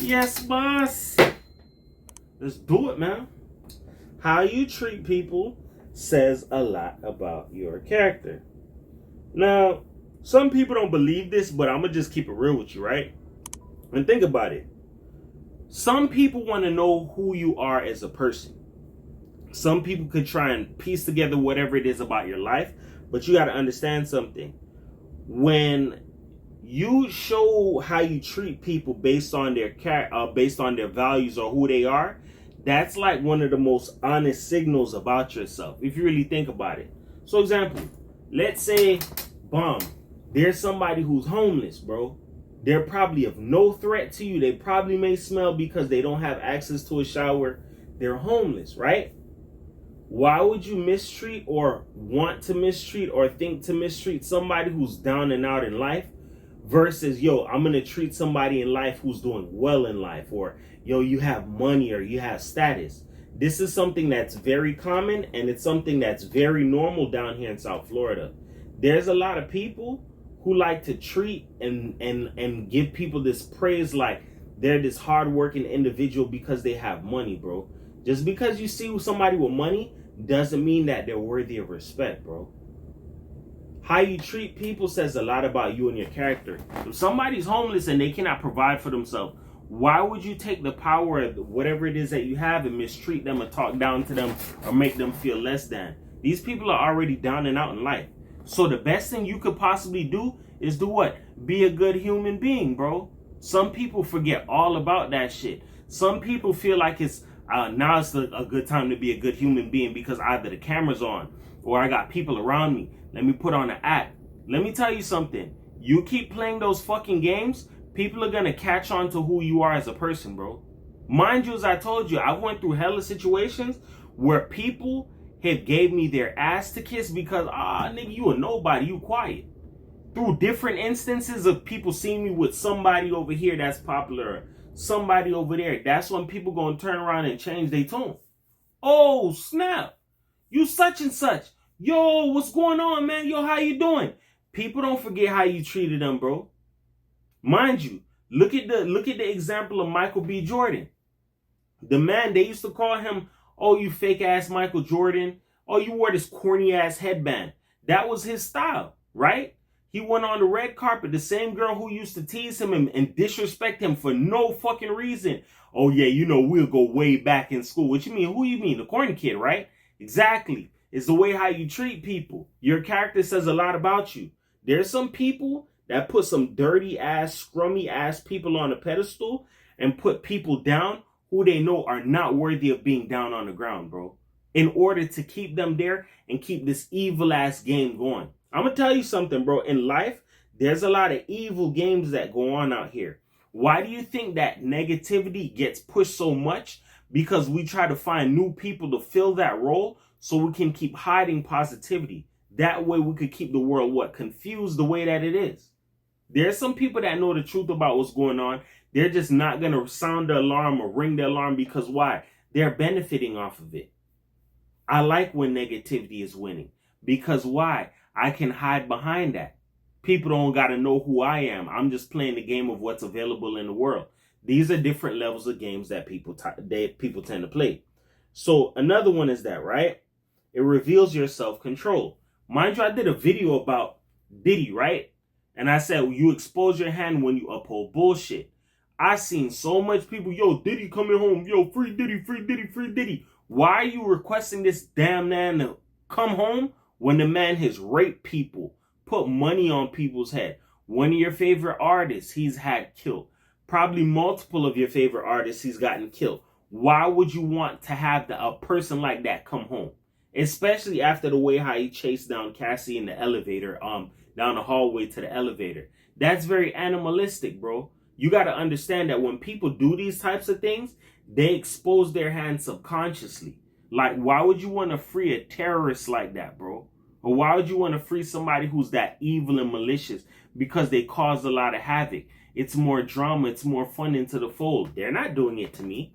Yes, boss. Let's do it, man. How you treat people says a lot about your character. Now, some people don't believe this, but I'm going to just keep it real with you, right? And think about it. Some people want to know who you are as a person. Some people could try and piece together whatever it is about your life, but you got to understand something. When you show how you treat people based on their values or who they are, that's like one of the most honest signals about yourself, if you really think about it. So example, let's say, there's somebody who's homeless, bro. They're probably of no threat to you. They probably may smell because they don't have access to a shower. They're homeless, right? Why would you mistreat or want to mistreat or think to mistreat somebody who's down and out in life versus, yo, I'm going to treat somebody in life who's doing well in life, or, yo, you have money or you have status? This is something that's very common, and it's something that's very normal down here in South Florida. There's a lot of people who like to treat and give people this praise like they're this hardworking individual because they have money, bro. Just because you see somebody with money doesn't mean that they're worthy of respect, bro. How you treat people says a lot about you and your character. If somebody's homeless and they cannot provide for themselves, why would you take the power of whatever it is that you have and mistreat them and talk down to them or make them feel less than? These people are already down and out in life. So the best thing you could possibly do is do what? Be a good human being, bro. Some people forget all about that shit. Some people feel like it's now it's a good time to be a good human being because either the camera's on or I got people around me. Let me put on an act. Let me tell you something. You keep playing those fucking games, people are going to catch on to who you are as a person, bro. Mind you, as I told you, I went through hella situations where people have gave me their ass to kiss because, nigga, you a nobody, you quiet. Through different instances of people seeing me with somebody over here that's popular, somebody over there, that's when people gonna turn around and change their tone. Oh, snap. You such and such. Yo, what's going on, man? Yo, how you doing? People don't forget how you treated them, bro. Mind you, look at the example of Michael B. Jordan. The man, they used to call him, oh, you fake ass Michael Jordan. Oh, you wore this corny ass headband. That was his style, right? He went on the red carpet. The same girl who used to tease him and disrespect him for no fucking reason. Oh, yeah, you know, we'll go way back in school. What you mean? Who you mean? The corny kid, right? Exactly. It's the way how you treat people. Your character says a lot about you. There's some people that put some dirty ass, scrummy ass people on a pedestal and put people down who they know are not worthy of being down on the ground, bro, in order to keep them there and keep this evil ass game going. I'm going to tell you something, bro. In life, there's a lot of evil games that go on out here. Why do you think that negativity gets pushed so much? Because we try to find new people to fill that role so we can keep hiding positivity. That way we could keep the world, confused the way that it is. There's some people that know the truth about what's going on. They're just not going to sound the alarm or ring the alarm because why? They're benefiting off of it. I like when negativity is winning because why? I can hide behind that. People don't got to know who I am. I'm just playing the game of what's available in the world. These are different levels of games that people tend to play. So another one is that, right? It reveals your self-control. Mind you, I did a video about Diddy, right? And I said, you expose your hand when you uphold bullshit. I seen so much people, yo, Diddy coming home. Yo, free Diddy, free Diddy, free Diddy. Why are you requesting this damn man to come home when the man has raped people, put money on people's head? One of your favorite artists he's had killed. Probably multiple of your favorite artists he's gotten killed. Why would you want to have a person like that come home? Especially after the way how he chased down Cassie in the elevator, down the hallway to the elevator. That's very animalistic, bro. You got to understand that when people do these types of things, they expose their hands subconsciously. Like, why would you want to free a terrorist like that, bro? Or why would you want to free somebody who's that evil and malicious? Because they caused a lot of havoc. It's more drama. It's more fun into the fold. They're not doing it to me.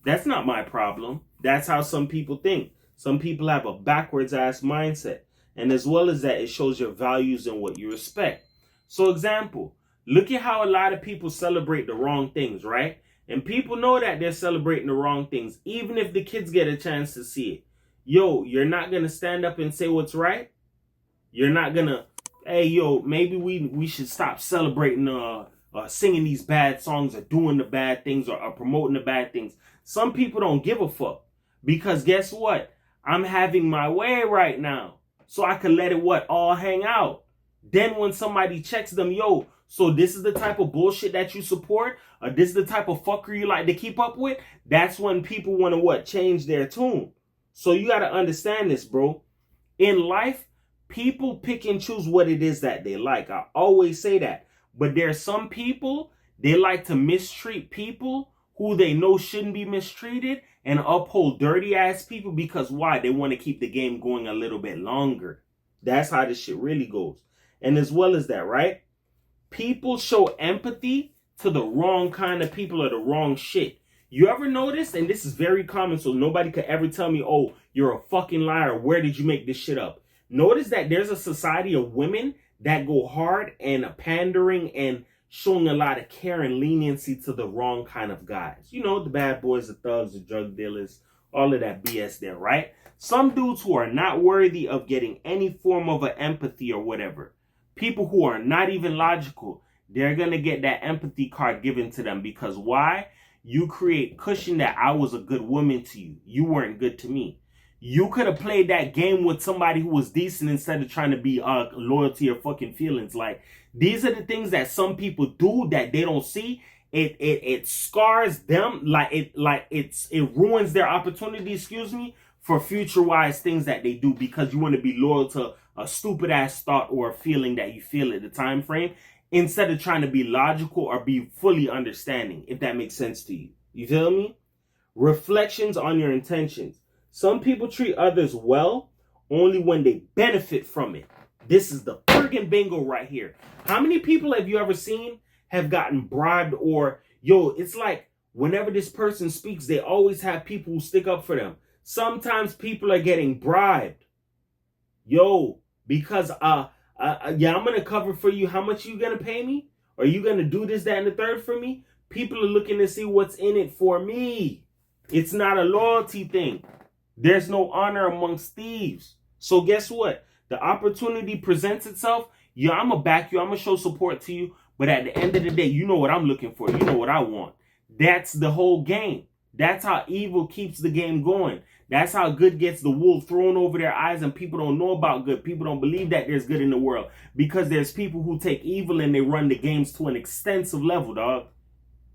That's not my problem. That's how some people think. Some people have a backwards ass mindset. And as well as that, it shows your values and what you respect. So example, Look at how a lot of people celebrate the wrong things, right? And people know that they're celebrating the wrong things, even if the kids get a chance to see it. Yo, you're not going to stand up and say what's right? You're not going to, hey, yo, maybe we should stop celebrating singing these bad songs or doing the bad things or promoting the bad things. Some people don't give a fuck because guess what? I'm having my way right now. So I can let it all hang out. Then when somebody checks them, yo, so this is the type of bullshit that you support, or this is the type of fucker you like to keep up with, that's when people want to change their tune. So you got to understand this, bro. In life, people pick and choose what it is that they like. I always say that. But there's some people, they like to mistreat people who they know shouldn't be mistreated and uphold dirty ass people because why? They want to keep the game going a little bit longer. That's how this shit really goes. And as well as that, right? People show empathy to the wrong kind of people or the wrong shit. You ever notice, and this is very common, so nobody could ever tell me, oh, you're a fucking liar. Where did you make this shit up? Notice that there's a society of women that go hard and pandering and showing a lot of care and leniency to the wrong kind of guys. You know, the bad boys, the thugs, the drug dealers, all of that BS there, right? Some dudes who are not worthy of getting any form of an empathy or whatever. People who are not even logical, they're going to get that empathy card given to them because why? You create cushion that I was a good woman to you. You weren't good to me. You could have played that game with somebody who was decent instead of trying to be loyal to your fucking feelings. Like, these are the things that some people do that they don't see. It scars them, it ruins their opportunity, for future wise things that they do because you want to be loyal to a stupid ass thought or a feeling that you feel at the time frame instead of trying to be logical or be fully understanding, if that makes sense to you. You feel me? Reflections on your intentions. Some people treat others well only when they benefit from it. This is the friggin' bingo right here. How many people have you ever seen have gotten bribed or, yo, it's like whenever this person speaks, they always have people who stick up for them. Sometimes people are getting bribed. Yo, because, yeah, I'm going to cover for you. How much you going to pay me? Are you going to do this, that, and the third for me? People are looking to see what's in it for me. It's not a loyalty thing. There's no honor amongst thieves. So guess what? The opportunity presents itself. Yeah, I'm going to back you. I'm going to show support to you. But at the end of the day, you know what I'm looking for. You know what I want. That's the whole game. That's how evil keeps the game going. That's how good gets the wool thrown over their eyes and people don't know about good. People don't believe that there's good in the world because there's people who take evil and they run the games to an extensive level, dog.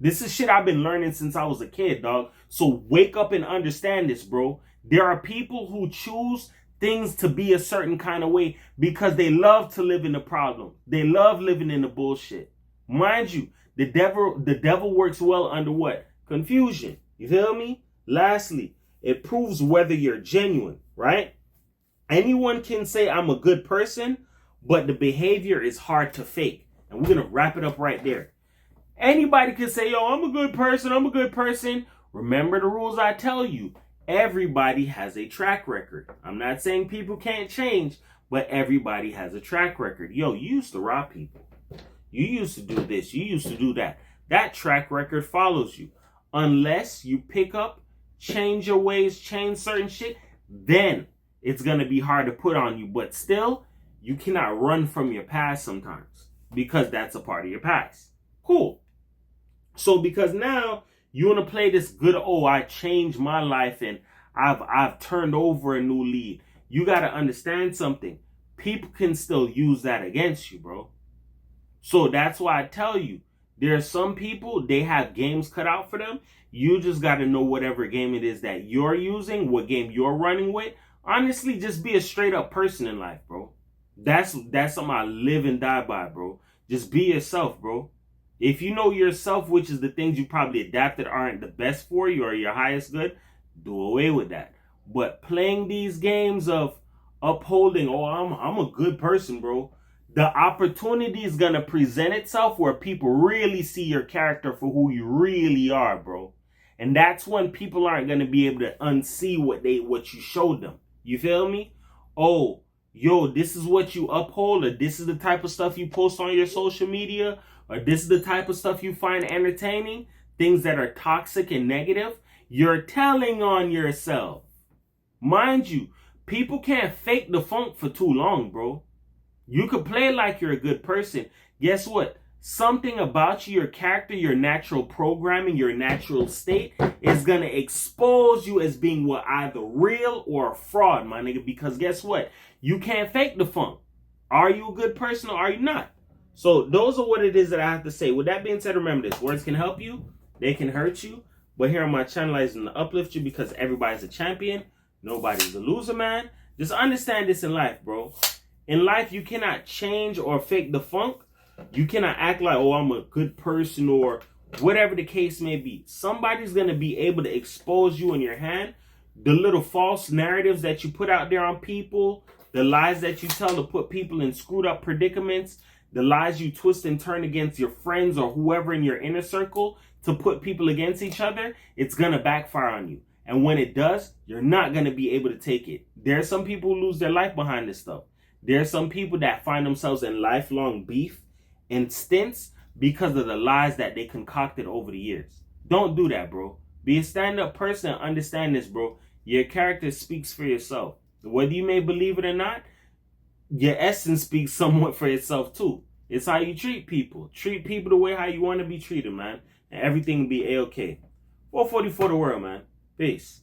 This is shit I've been learning since I was a kid, dog. So wake up and understand this, bro. There are people who choose things to be a certain kind of way because they love to live in the problem. They love living in the bullshit. Mind you, the devil works well under what? Confusion. You feel me? Lastly, it proves whether you're genuine, right? Anyone can say I'm a good person, but the behavior is hard to fake. And we're going to wrap it up right there. Anybody can say, yo, I'm a good person. I'm a good person. Remember the rules I tell you. Everybody has a track record. I'm not saying people can't change, but everybody has a track record. Yo, you used to rob people. You used to do this. You used to do that. That track record follows you. Unless you pick up, change your ways, change certain shit, then it's going to be hard to put on you. But still, you cannot run from your past sometimes because that's a part of your past. Cool. So because now you want to play this good, oh, I changed my life and I've turned over a new lead. You got to understand something. People can still use that against you, bro. So that's why I tell you, there are some people, they have games cut out for them. You just got to know whatever game it is that you're using, what game you're running with. Honestly, just be a straight up person in life, bro. That's something I live and die by, bro. Just be yourself, bro. If you know yourself, which is the things you probably adapted aren't the best for you or your highest good, do away with that. But playing these games of upholding, oh, I'm a good person, bro. The opportunity is going to present itself where people really see your character for who you really are, bro. And that's when people aren't going to be able to unsee what you showed them. You feel me? Oh, yo, this is what you uphold, or this is the type of stuff you post on your social media, or this is the type of stuff you find entertaining, things that are toxic and negative, you're telling on yourself. Mind you, people can't fake the funk for too long, bro. You could play like you're a good person. Guess what? Something about you, your character, your natural programming, your natural state is going to expose you as being what, either real or a fraud, my nigga. Because guess what? You can't fake the funk. Are you a good person or are you not? So those are what it is that I have to say. With that being said, remember this. Words can help you. They can hurt you. But here on my channel, I to uplift you because everybody's a champion. Nobody's a loser, man. Just understand this in life, bro. In life, you cannot change or fake the funk. You cannot act like, oh, I'm a good person or whatever the case may be. Somebody's going to be able to expose you in your hand. The little false narratives that you put out there on people, the lies that you tell to put people in screwed up predicaments, the lies you twist and turn against your friends or whoever in your inner circle to put people against each other, it's going to backfire on you. And when it does, you're not going to be able to take it. There are some people who lose their life behind this stuff. There are some people that find themselves in lifelong beef and stints because of the lies that they concocted over the years. Don't do that, bro. Be a stand-up person and understand this, bro. Your character speaks for yourself. Whether you may believe it or not, your essence speaks somewhat for itself too. It's how you treat people. Treat people the way how you want to be treated, man. And everything will be A-okay. 444 the world, man. Peace.